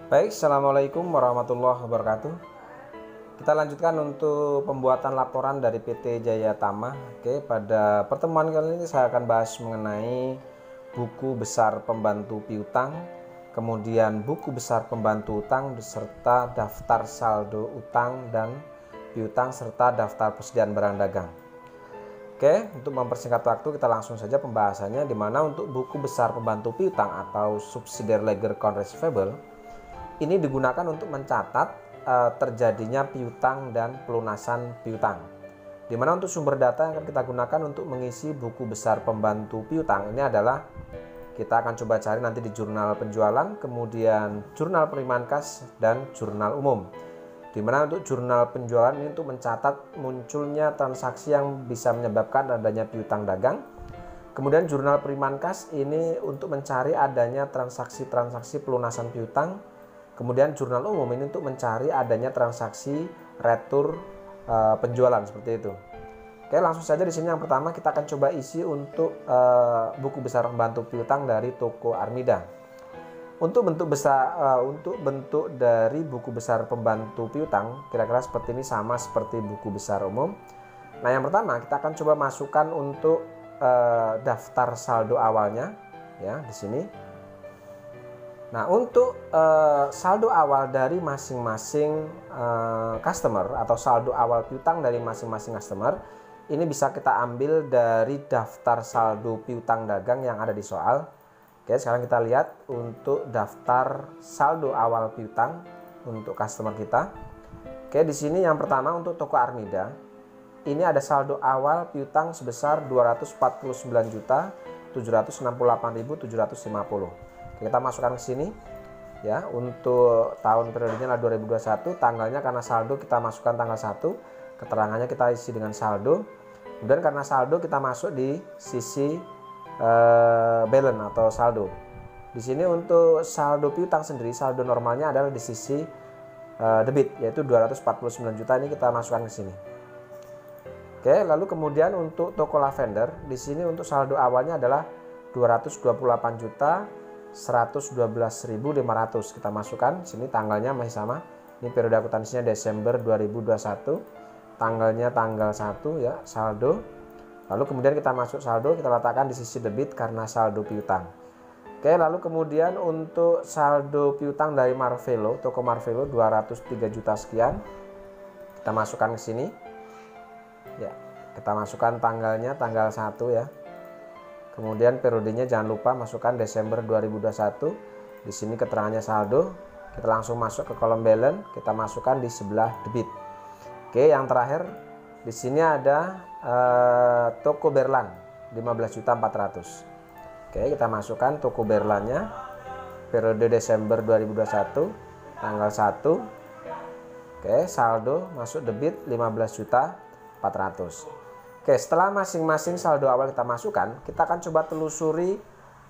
Baik, Assalamualaikum warahmatullahi wabarakatuh. Kita lanjutkan untuk pembuatan laporan dari PT Jaya Tama. Oke, pada pertemuan kali ini saya akan bahas mengenai buku besar pembantu piutang, kemudian buku besar pembantu utang beserta daftar saldo utang dan piutang serta daftar persediaan barang dagang. Oke, untuk mempersingkat waktu kita langsung saja pembahasannya, di mana untuk buku besar pembantu piutang atau subsidiary ledger account receivable ini digunakan untuk mencatat terjadinya piutang dan pelunasan piutang. Dimana untuk sumber data yang akan kita gunakan untuk mengisi buku besar pembantu piutang ini adalah kita akan coba cari nanti di jurnal penjualan, kemudian jurnal penerimaan kas dan jurnal umum. Dimana untuk jurnal penjualan ini untuk mencatat munculnya transaksi yang bisa menyebabkan adanya piutang dagang. Kemudian jurnal penerimaan kas ini untuk mencari adanya transaksi-transaksi pelunasan piutang. Kemudian jurnal umum ini untuk mencari adanya transaksi retur penjualan seperti itu. Oke, langsung saja di sini yang pertama kita akan coba isi untuk buku besar pembantu piutang dari toko Armida. Untuk bentuk dari buku besar pembantu piutang kira-kira seperti ini, sama seperti buku besar umum. Nah, yang pertama kita akan coba masukkan untuk daftar saldo awalnya ya di sini. Nah, untuk saldo awal dari masing-masing customer atau saldo awal piutang dari masing-masing customer ini bisa kita ambil dari daftar saldo piutang dagang yang ada di soal. Oke, sekarang kita lihat untuk daftar saldo awal piutang untuk customer kita. Oke, di sini yang pertama untuk toko Armida ini ada saldo awal piutang sebesar 249.768.750. Kita masukkan ke sini ya. Untuk tahun periodenya adalah 2021, tanggalnya karena saldo kita masukkan tanggal 1, keterangannya kita isi dengan saldo. Kemudian karena saldo kita masuk di sisi balance atau saldo. Di sini untuk saldo piutang sendiri, saldo normalnya adalah di sisi debit, yaitu 249 juta ini kita masukkan ke sini. Oke, lalu kemudian untuk toko Lavender di sini untuk saldo awalnya adalah 228 juta 112.500 kita masukkan. Sini tanggalnya masih sama. Ini periode akuntansinya Desember 2021. Tanggalnya tanggal 1 ya, saldo. Lalu kemudian kita masuk saldo, kita letakkan di sisi debit karena saldo piutang. Oke, lalu kemudian untuk saldo piutang dari Marvelo, toko Marvelo 203 juta sekian. Kita masukkan ke sini. Ya, kita masukkan tanggalnya tanggal 1 ya. Kemudian periodenya jangan lupa masukkan Desember 2021. Di sini keterangannya saldo. Kita langsung masuk ke kolom balance, kita masukkan di sebelah debit. Oke, yang terakhir di sini ada toko Berlan 15.400.000. Oke, kita masukkan toko Berlannya periode Desember 2021 tanggal 1. Oke, saldo masuk debit 15.400.000. Oke, setelah masing-masing saldo awal kita masukkan, kita akan coba telusuri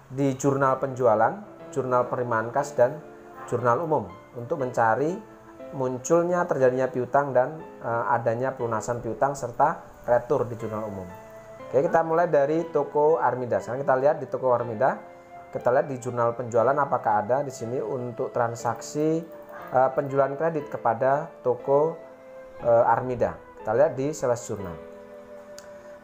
di jurnal penjualan, jurnal penerimaan kas, dan jurnal umum untuk mencari munculnya terjadinya piutang dan adanya pelunasan piutang serta retur di jurnal umum. Oke, kita mulai dari toko Armida. Sekarang kita lihat di toko Armida, kita lihat di jurnal penjualan apakah ada di sini untuk transaksi penjualan kredit kepada toko Armida. Kita lihat di sales jurnal.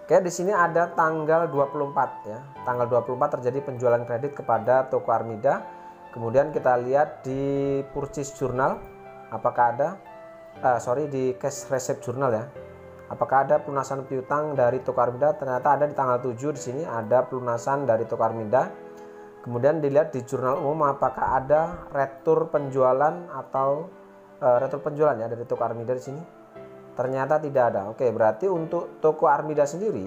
Oke, di sini ada tanggal 24 ya. Tanggal 24 terjadi penjualan kredit kepada toko Armida. Kemudian kita lihat di purchase journal apakah ada di cash receipt journal ya. Apakah ada pelunasan piutang dari toko Armida? Ternyata ada di tanggal 7 di sini ada pelunasan dari toko Armida. Kemudian dilihat di jurnal umum apakah ada retur penjualan atau retur penjualan ya dari toko Armida di sini. Ternyata tidak ada. Oke, berarti untuk toko Armida sendiri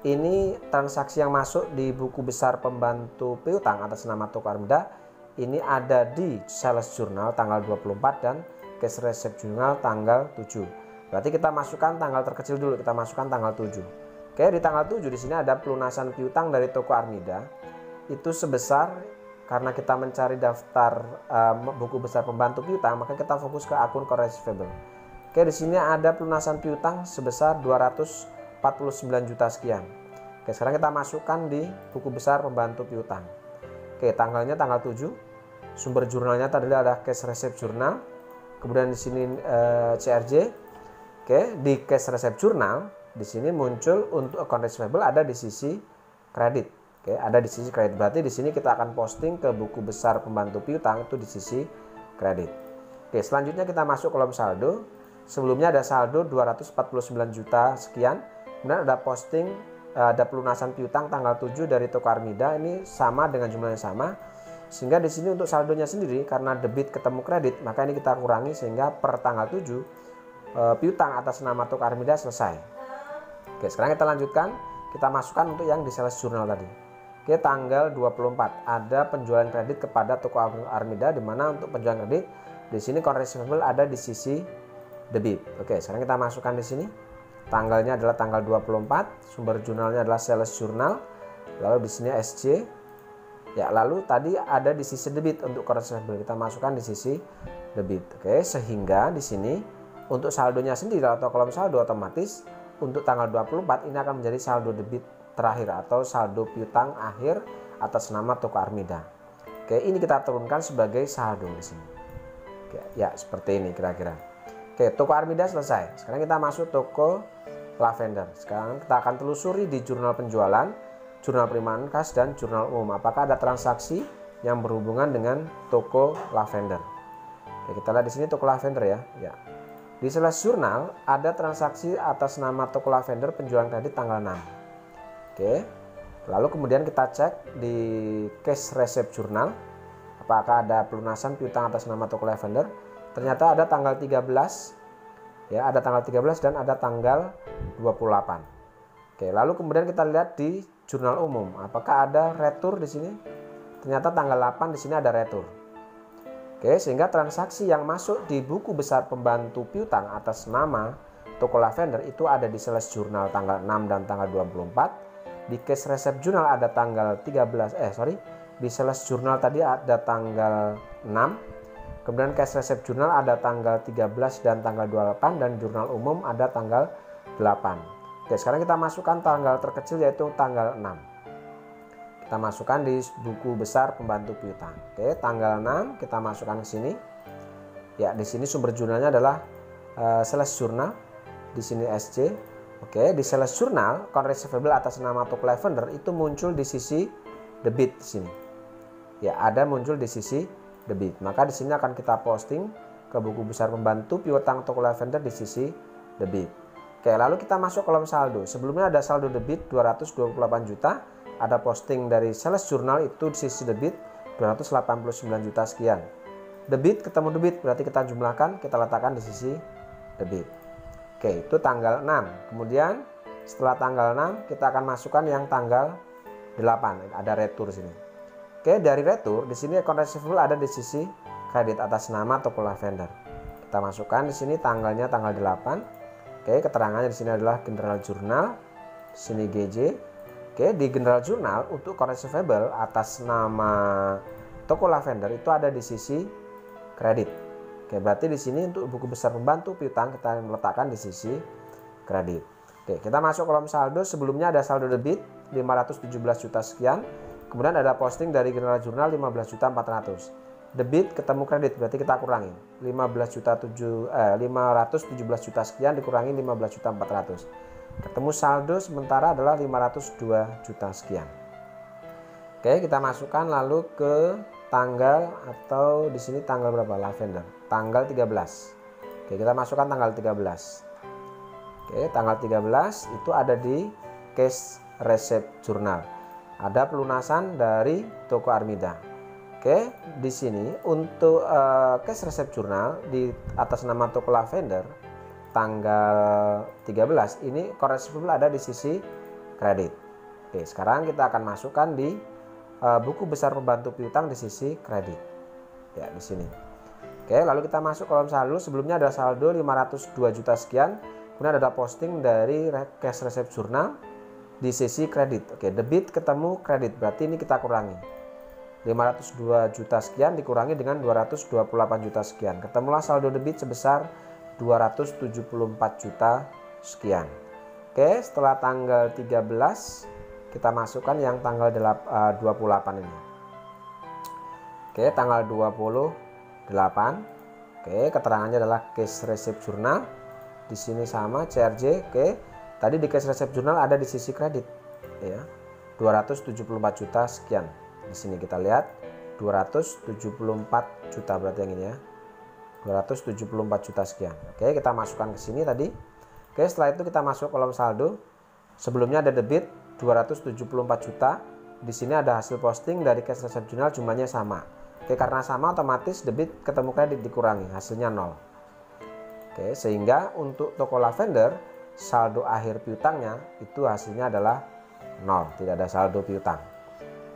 ini transaksi yang masuk di buku besar pembantu piutang atas nama toko Armida ini ada di sales journal tanggal 24 dan cash receipt journal tanggal 7. Berarti kita masukkan tanggal terkecil dulu, kita masukkan tanggal 7. Oke, di tanggal 7 di sini ada pelunasan piutang dari toko Armida. Itu sebesar, karena kita mencari daftar buku besar pembantu piutang, maka kita fokus ke akun core receivable. Oke, di sini ada pelunasan piutang sebesar 249 juta sekian. Oke, sekarang kita masukkan di buku besar pembantu piutang. Oke, tanggalnya tanggal 7. Sumber jurnalnya tadi ada cash receipt journal. Kemudian di sini CRJ. Oke, di cash receipt journal di sini muncul untuk account receivable ada di sisi kredit. Oke, ada di sisi kredit. Berarti di sini kita akan posting ke buku besar pembantu piutang itu di sisi kredit. Oke, selanjutnya kita masuk kolom saldo. Sebelumnya ada saldo 249 juta sekian. Kemudian ada posting, ada pelunasan piutang tanggal 7 dari toko Armida. Ini sama dengan jumlah yang sama. Sehingga di sini untuk saldonya sendiri karena debit ketemu kredit, maka ini kita kurangi sehingga per tanggal 7 piutang atas nama toko Armida selesai. Oke, sekarang kita lanjutkan. Kita masukkan untuk yang di sales journal tadi. Oke, tanggal 24 ada penjualan kredit kepada toko Armida, di mana untuk penjualan kredit di sini account receivable ada di sisi debit. Oke, sekarang kita masukkan di sini. Tanggalnya adalah tanggal 24, sumber jurnalnya adalah sales journal. Lalu di sini SC. Ya, lalu tadi ada di sisi debit untuk account receivable, kita masukkan di sisi debit. Oke, sehingga di sini untuk saldonya sendiri atau kolom saldo otomatis untuk tanggal 24 ini akan menjadi saldo debit terakhir atau saldo piutang akhir atas nama toko Armida. Oke, ini kita turunkan sebagai saldo di sini. Oke, ya seperti ini kira-kira. Oke, toko Armida selesai. Sekarang kita masuk toko Lavender. Sekarang kita akan telusuri di jurnal penjualan, jurnal penerimaan kas, dan jurnal umum. Apakah ada transaksi yang berhubungan dengan toko Lavender? Oke, kita lihat di sini toko Lavender ya. Ya. Di sales jurnal ada transaksi atas nama toko Lavender penjualan kredit tanggal 6. Oke. Lalu kemudian kita cek di cash receipt journal. Apakah ada pelunasan piutang atas nama toko Lavender? Ternyata ada tanggal 13. Ya, ada tanggal 13 dan ada tanggal 28. Oke, lalu kemudian kita lihat di jurnal umum. Apakah ada retur di sini? Ternyata tanggal 8 di sini ada retur. Oke, sehingga transaksi yang masuk di buku besar pembantu piutang atas nama toko Lavender itu ada di sales journal tanggal 6 dan tanggal 24. Di cash receipt journal ada tanggal 13. Di sales journal tadi ada tanggal 6. Kemudian cash receipt journal ada tanggal 13 dan tanggal 28, dan jurnal umum ada tanggal 8. Oke, sekarang kita masukkan tanggal terkecil yaitu tanggal 6. Kita masukkan di buku besar pembantu piutang. Oke, tanggal 6 kita masukkan ke sini. Ya, di sini sumber jurnalnya adalah sales journal. Di sini SC. Oke, di sales journal account receivable atas nama toko Lavender itu muncul di sisi debit di sini. Ya, ada muncul di sisi debit. Maka di sini akan kita posting ke buku besar pembantu piutang toko Lavender di sisi debit. Oke, lalu kita masuk kolom saldo. Sebelumnya ada saldo debit 228 juta. Ada posting dari sales journal itu di sisi debit 289 juta sekian. Debit ketemu debit berarti kita jumlahkan, kita letakkan di sisi debit. Oke, itu tanggal 6. Kemudian setelah tanggal 6 kita akan masukkan yang tanggal 8. Ada retur sini. Oke, dari retur di sini account receivable ada di sisi kredit atas nama toko Lavender. Kita masukkan di sini tanggalnya tanggal 8. Oke, keterangannya di sini adalah General Journal. Di sini GJ. Oke, di General Journal untuk account receivable atas nama toko Lavender itu ada di sisi kredit. Oke, berarti di sini untuk buku besar pembantu piutang kita meletakkan di sisi kredit. Oke, kita masuk kolom saldo. Sebelumnya ada saldo debit 517 juta sekian. Kemudian ada posting dari General Journal 15.400. Debit ketemu kredit berarti kita kurangi 517 juta sekian dikurangi 15.400. Ketemu saldo sementara adalah 502 juta sekian. Oke, kita masukkan lalu ke tanggal atau di sini tanggal berapa Lavender? Tanggal 13. Oke, kita masukkan tanggal 13. Oke, tanggal 13 itu ada di cash receipt journal. Ada pelunasan dari toko Armida. Oke, di sini untuk cash receipt journal di atas nama toko Lavender tanggal 13 ini account receivable ada di sisi kredit. Oke, sekarang kita akan masukkan di buku besar pembantu piutang di sisi kredit. Ya, di sini. Oke, lalu kita masuk kolom saldo. Sebelumnya ada saldo 502 juta sekian. Kemudian ada posting dari cash receipt journal di sisi kredit. Oke, debit ketemu kredit berarti ini kita kurangi 502 juta sekian dikurangi dengan 228 juta sekian. Ketemulah saldo debit sebesar 274 juta sekian. Oke, setelah tanggal 13 kita masukkan yang tanggal 28 ini. Oke, tanggal 28. Oke, keterangannya adalah cash receipt journal. Di sini sama CRJ. Oke, tadi di cash receipt journal ada di sisi kredit ya. 274 juta sekian. Di sini kita lihat 274 juta berarti yang ini ya. 274 juta sekian. Oke, kita masukkan ke sini tadi. Oke, setelah itu kita masuk kolom saldo. Sebelumnya ada debit 274 juta. Di sini ada hasil posting dari cash receipt journal, jumlahnya sama. Oke, karena sama otomatis debit ketemu kredit dikurangi, hasilnya 0. Oke, sehingga untuk toko lavender saldo akhir piutangnya itu hasilnya adalah 0, tidak ada saldo piutang.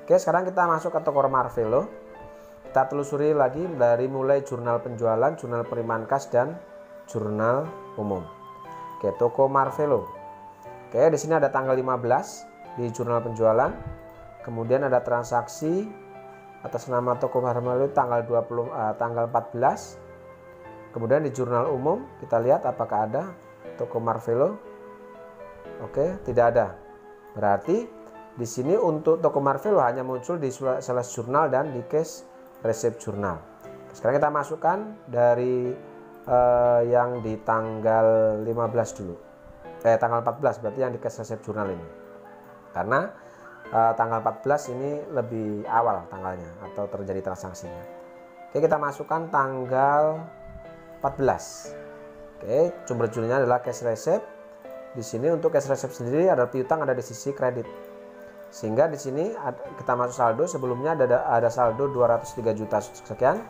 Oke, sekarang kita masuk ke toko Marvelo. Kita telusuri lagi dari mulai jurnal penjualan, jurnal penerimaan kas, dan jurnal umum. Oke, toko Marvelo. Oke, di sini ada tanggal 15 di jurnal penjualan. Kemudian ada transaksi atas nama toko Marvelo tanggal 14. Kemudian di jurnal umum kita lihat apakah ada toko Marvelo. Oke, tidak ada. Berarti di sini untuk toko Marvelo hanya muncul di sales jurnal dan di cash receipt journal. Sekarang kita masukkan dari yang di tanggal 15 dulu. Tanggal 14 berarti yang di cash receipt journal ini. Karena tanggal 14 ini lebih awal tanggalnya atau terjadi transaksinya. Oke, kita masukkan tanggal 14. Oke, sumber jurnalnya adalah cash receipt. Di sini untuk cash receipt sendiri ada piutang ada di sisi kredit. Sehingga di sini kita masuk saldo, sebelumnya ada saldo 203 juta sekian.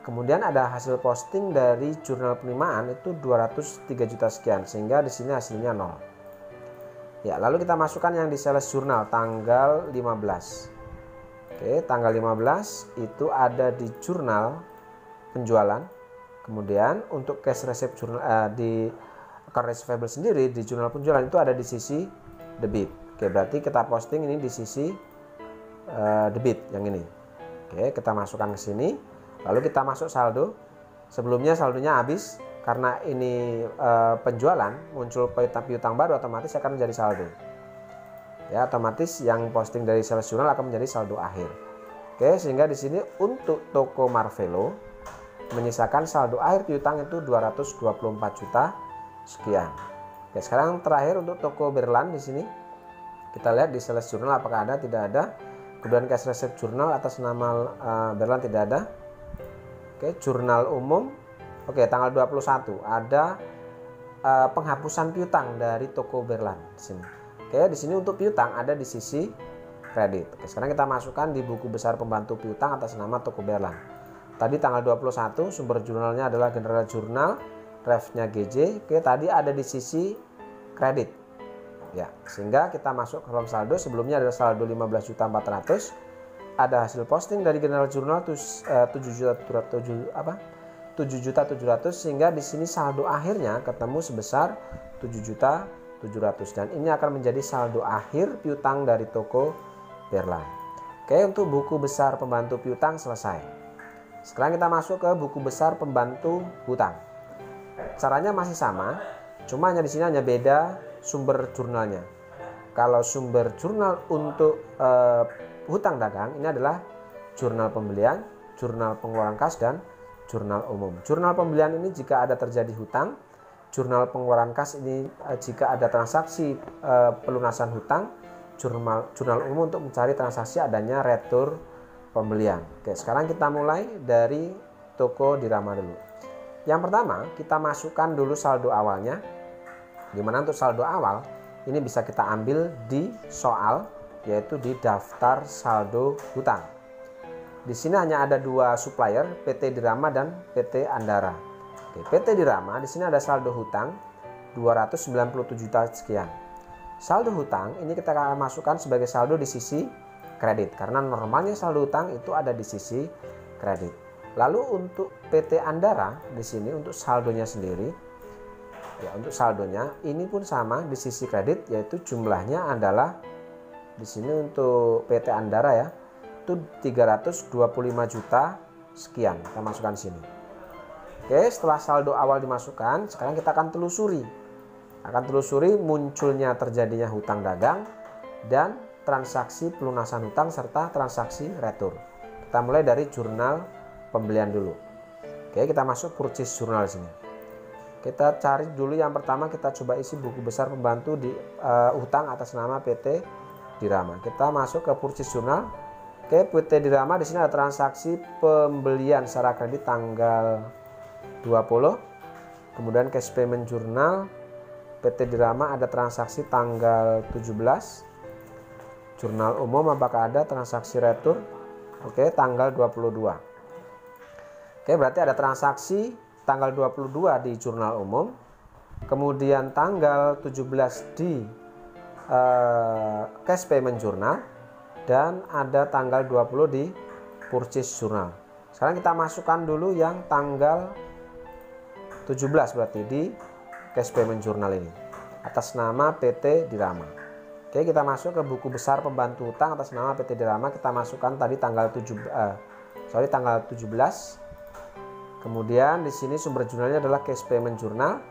Kemudian ada hasil posting dari jurnal penerimaan itu 203 juta sekian, sehingga di sini hasilnya 0. Ya, lalu kita masukkan yang di sales jurnal tanggal 15. Oke, tanggal 15 itu ada di jurnal penjualan. Kemudian untuk cash receipt jurnal di account receivable sendiri di jurnal penjualan itu ada di sisi debit. Oke, berarti kita posting ini di sisi debit yang ini. Oke, kita masukkan ke sini. Lalu kita masuk saldo. Sebelumnya saldonya habis karena ini penjualan, muncul piutang baru, otomatis akan menjadi saldo. Ya, otomatis yang posting dari sales jurnal akan menjadi saldo akhir. Oke, sehingga di sini untuk toko Marvelo menyisakan saldo akhir piutang itu 224 juta sekian. Oke, sekarang terakhir untuk toko Berlan di sini. Kita lihat di sales jurnal apakah ada, tidak ada. Kemudian cash receipt jurnal atas nama Berlan tidak ada. Oke, jurnal umum. Oke, tanggal 21 ada penghapusan piutang dari toko Berlan di sini. Oke, di sini untuk piutang ada di sisi kredit. Oke, sekarang kita masukkan di buku besar pembantu piutang atas nama toko Berlan. Tadi tanggal 21 sumber jurnalnya adalah General Jurnal, refnya GJ. Oke, tadi ada di sisi kredit. Ya, sehingga kita masuk ke kolom saldo. Sebelumnya ada saldo 15.400.000. Ada hasil posting dari General Jurnal 7.700.000, sehingga di sini saldo akhirnya ketemu sebesar 7.700.000 dan ini akan menjadi saldo akhir piutang dari toko Berlan. Oke, untuk buku besar pembantu piutang selesai. Sekarang kita masuk ke buku besar pembantu hutang. Caranya masih sama, cuma hanya di sini hanya beda sumber jurnalnya. Kalau sumber jurnal untuk hutang dagang ini adalah jurnal pembelian, jurnal pengeluaran kas, dan jurnal umum. Jurnal pembelian ini jika ada terjadi hutang, jurnal pengeluaran kas ini jika ada transaksi pelunasan hutang, jurnal umum untuk mencari transaksi adanya retur pembelian. Oke, sekarang kita mulai dari toko Dirama dulu. Yang pertama kita masukkan dulu saldo awalnya. Dimana untuk saldo awal ini bisa kita ambil di soal, yaitu di daftar saldo hutang. Di sini hanya ada dua supplier, PT Dirama dan PT Andara. Oke, PT Dirama di sini ada saldo hutang 297 juta sekian. Saldo hutang ini kita akan masukkan sebagai saldo di sisi kredit karena normalnya saldo hutang itu ada di sisi kredit. Lalu untuk PT Andara di sini untuk saldonya sendiri. Ya, untuk saldonya ini pun sama di sisi kredit, yaitu jumlahnya adalah di sini untuk PT Andara ya itu 325 juta sekian. Kita masukkan sini. Oke, setelah saldo awal dimasukkan, sekarang kita akan telusuri. Munculnya terjadinya hutang dagang dan transaksi pelunasan hutang serta transaksi retur. Kita mulai dari jurnal pembelian dulu. Oke, kita masuk purchase jurnal sini. Kita cari dulu yang pertama, kita coba isi buku besar pembantu di utang atas nama PT Dirama. Kita masuk ke purchase jurnal. Oke, PT Dirama di sini ada transaksi pembelian secara kredit tanggal 20. Kemudian cash payment jurnal PT Dirama ada transaksi tanggal 17. Jurnal umum apakah ada transaksi retur? Oke, tanggal 22. Oke, berarti ada transaksi tanggal 22 di jurnal umum. Kemudian tanggal 17 di cash payment jurnal. Dan ada tanggal 20 di purchase jurnal. Sekarang kita masukkan dulu yang tanggal 17 berarti di cash payment jurnal ini. Atas nama PT Dirama. Oke, kita masuk ke buku besar pembantu utang atas nama PT Dirama. Kita masukkan tadi tanggal 17. Kemudian di sini sumber jurnalnya adalah cash payment jurnal.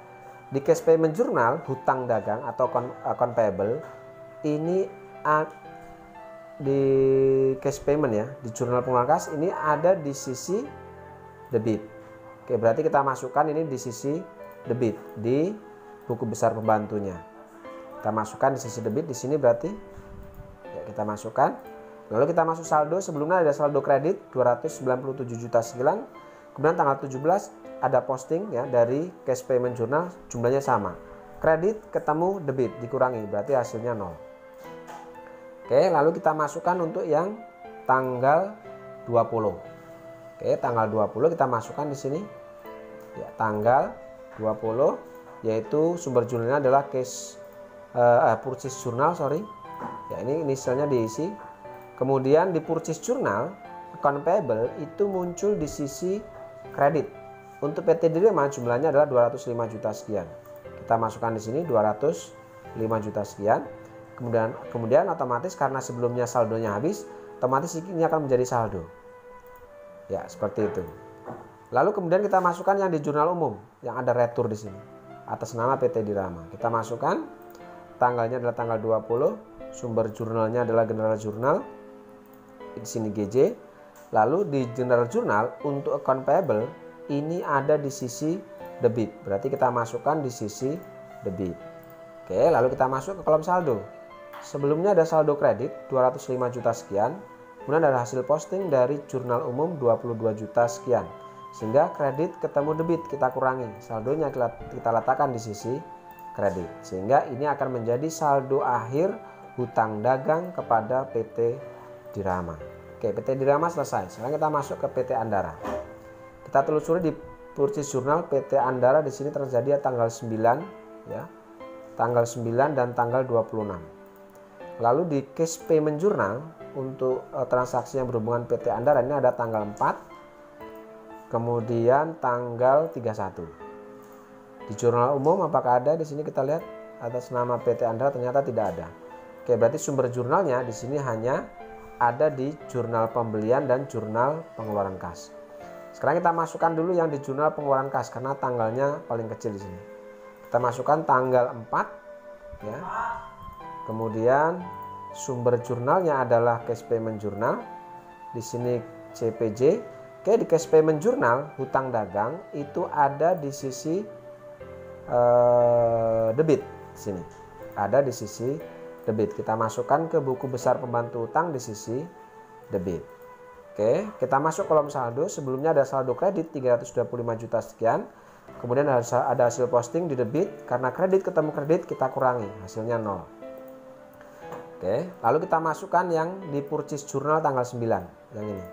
Di cash payment jurnal hutang dagang atau account payable ini di cash payment ya, di jurnal pengeluaran kas ini ada di sisi debit. Oke, berarti kita masukkan ini di sisi debit di buku besar pembantunya. Kita masukkan di sisi debit di sini berarti ya, kita masukkan. Lalu kita masuk saldo. Sebelumnya ada saldo kredit 297 juta sekian. Kemudian tanggal 17 ada posting ya dari cash payment jurnal, jumlahnya sama. Kredit ketemu debit dikurangi berarti hasilnya 0. Oke, lalu kita masukkan untuk yang tanggal 20. Oke, tanggal 20 kita masukkan di sini. Ya, tanggal 20 yaitu sumber jurnalnya adalah purchase jurnal, ya ini inisialnya diisi. Kemudian di purchase jurnal account payable itu muncul di sisi kredit. Untuk PT Dirama jumlahnya adalah 205 juta sekian. Kita masukkan di sini 205 juta sekian. Kemudian otomatis karena sebelumnya saldonya habis, otomatis ini akan menjadi saldo. Ya, seperti itu. Lalu kemudian kita masukkan yang di jurnal umum yang ada retur di sini atas nama PT Dirama. Kita masukkan. Tanggalnya adalah tanggal 20, sumber jurnalnya adalah general jurnal, di sini GJ. Lalu di general jurnal untuk account payable ini ada di sisi debit, berarti kita masukkan di sisi debit. Oke, lalu kita masuk ke kolom saldo. Sebelumnya ada saldo kredit 205 juta sekian, kemudian ada hasil posting dari jurnal umum 22 juta sekian, sehingga kredit ketemu debit kita kurangi, saldonya kita letakkan di sisi kredit, sehingga ini akan menjadi saldo akhir hutang dagang kepada PT Dirama. Oke, PT Dirama selesai. Sekarang kita masuk ke PT Andara. Kita telusuri di purchase jurnal PT Andara di sini terjadi tanggal 9 ya. Tanggal 9 dan tanggal 26. Lalu di cash payment jurnal untuk transaksi yang berhubungan PT Andara ini ada tanggal 4. Kemudian tanggal 31. Di jurnal umum apakah ada? Di sini kita lihat atas nama PT Andara ternyata tidak ada. Oke, berarti sumber jurnalnya di sini hanya ada di jurnal pembelian dan jurnal pengeluaran kas. Sekarang kita masukkan dulu yang di jurnal pengeluaran kas karena tanggalnya paling kecil di sini. Kita masukkan tanggal 4 ya. Kemudian sumber jurnalnya adalah cash payment jurnal. Di sini CPJ. Oke, di cash payment jurnal hutang dagang itu ada di sisi debit sini, ada di sisi debit. Kita masukkan ke buku besar pembantu utang di sisi debit. Oke, kita masuk kolom saldo. Sebelumnya ada saldo kredit 325 juta sekian, kemudian ada hasil posting di debit. Karena kredit ketemu kredit kita kurangi, hasilnya 0. Oke, lalu kita masukkan yang di purchase jurnal tanggal 9 yang ini.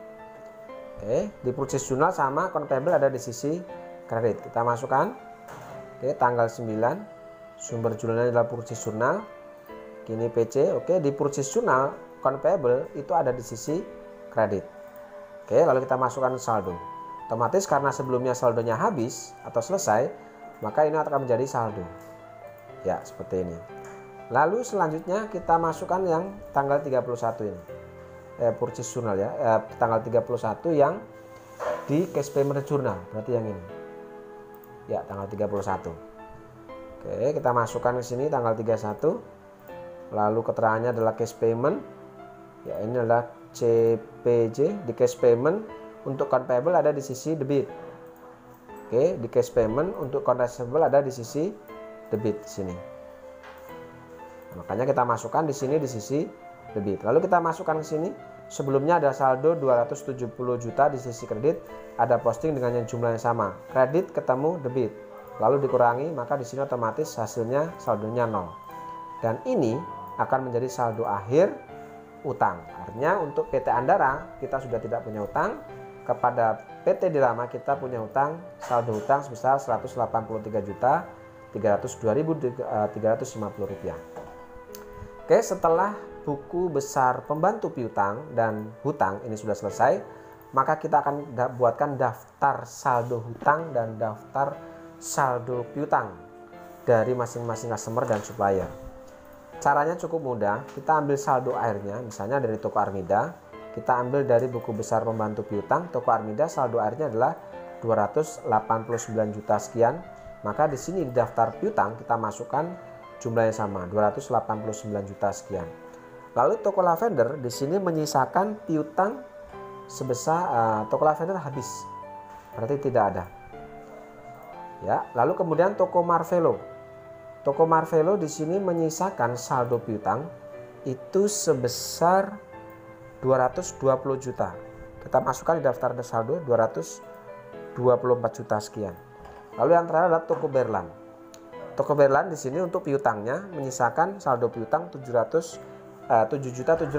Oke, di purchase jurnal sama account payable ada di sisi kredit. Kita masukkan. Oke, tanggal 9 sumber jurnalnya adalah purchase jurnal. Kini PC. Oke, di purchase jurnal account payable itu ada di sisi kredit. Oke, lalu kita masukkan saldo. Otomatis karena sebelumnya saldonya habis atau selesai, maka ini akan menjadi saldo. Ya, seperti ini. Lalu selanjutnya kita masukkan yang tanggal 31 ini. Purchase jurnal ya. Tanggal 31 yang di cash payment jurnal, berarti yang ini. Ya, tanggal 31. Oke, kita masukkan ke sini tanggal 31. Lalu keterangannya adalah cash payment. Ya, ini adalah CPJ, di cash payment untuk account payable ada di sisi debit. Oke, di cash payment untuk account receivable ada di sisi debit sini. Makanya kita masukkan di sini di sisi debit. Lalu kita masukkan ke sini. Sebelumnya ada saldo 270 juta di sisi kredit, ada posting dengan yang jumlah yang sama. Kredit ketemu debit. Lalu dikurangi, maka di sini otomatis hasilnya saldonya 0. Dan ini akan menjadi saldo akhir utang. Artinya untuk PT Andara kita sudah tidak punya utang, kepada PT Dirama kita punya utang, saldo utang sebesar 182.302.350 rupiah. Oke, setelah buku besar pembantu piutang dan hutang ini sudah selesai, maka kita akan buatkan daftar saldo hutang dan daftar saldo piutang dari masing-masing customer dan supplier. Caranya cukup mudah, kita ambil saldo akhirnya, misalnya dari toko Armida, kita ambil dari buku besar pembantu piutang, toko Armida saldo akhirnya adalah 289 juta sekian, maka di sini di daftar piutang kita masukkan jumlah yang sama, 289 juta sekian. Lalu toko Lavender di sini menyisakan piutang sebesar toko Lavender habis, berarti tidak ada. Ya, lalu kemudian toko Marvelo. Toko Marvelo di sini menyisakan saldo piutang itu sebesar 220 juta. Kita masukkan di daftar saldo 224 juta sekian. Lalu yang terakhir adalah toko Berlan. Toko Berlan di sini untuk piutangnya menyisakan saldo piutang 7.700.000.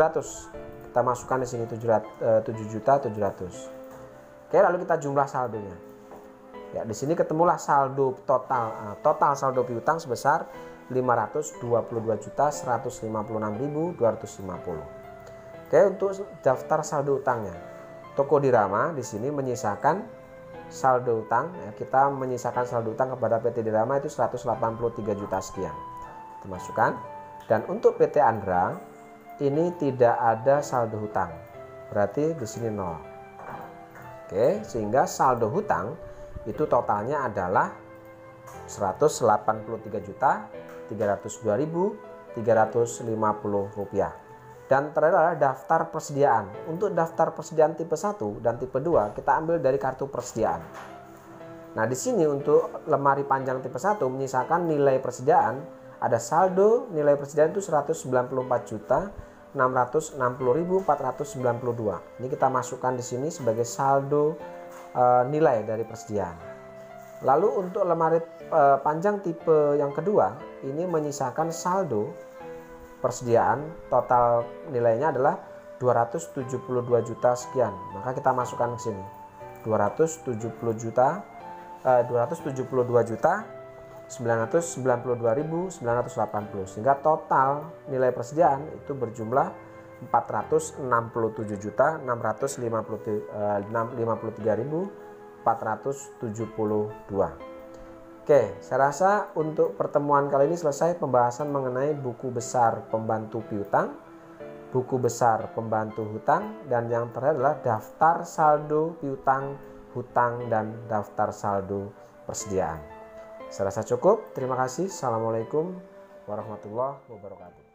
Kita masukkan di sini 7.700.000. Oke, lalu kita jumlah saldonya. Ya, di sini ketemulah saldo total saldo piutang sebesar 522.156.250. Oke, untuk daftar saldo utangnya, toko Dirama di sini menyisakan saldo utang. Ya, kita menyisakan saldo utang kepada PT Dirama itu 183 juta sekian. Kita masukkan. Dan untuk PT Andra ini tidak ada saldo hutang, berarti di sini 0. Oke, sehingga saldo hutang itu totalnya adalah 183.302.350 rupiah. Dan terakhir adalah daftar persediaan. Untuk daftar persediaan tipe 1 dan tipe 2 kita ambil dari kartu persediaan. Nah, di sini untuk lemari panjang tipe 1 menyisakan nilai persediaan, ada saldo nilai persediaan itu 194.660.492. Ini kita masukkan di sini sebagai saldo nilai dari persediaan. Lalu untuk lemari panjang tipe yang kedua ini menyisakan saldo persediaan, total nilainya adalah 272 juta sekian. Maka kita masukkan ke sini 272 juta 992.980, sehingga total nilai persediaan itu berjumlah 467.653.472. Oke, saya rasa untuk pertemuan kali ini selesai pembahasan mengenai buku besar pembantu piutang, buku besar pembantu hutang, dan yang terakhir adalah daftar saldo piutang, hutang, dan daftar saldo persediaan. Saya rasa cukup. Terima kasih. Assalamualaikum warahmatullahi wabarakatuh.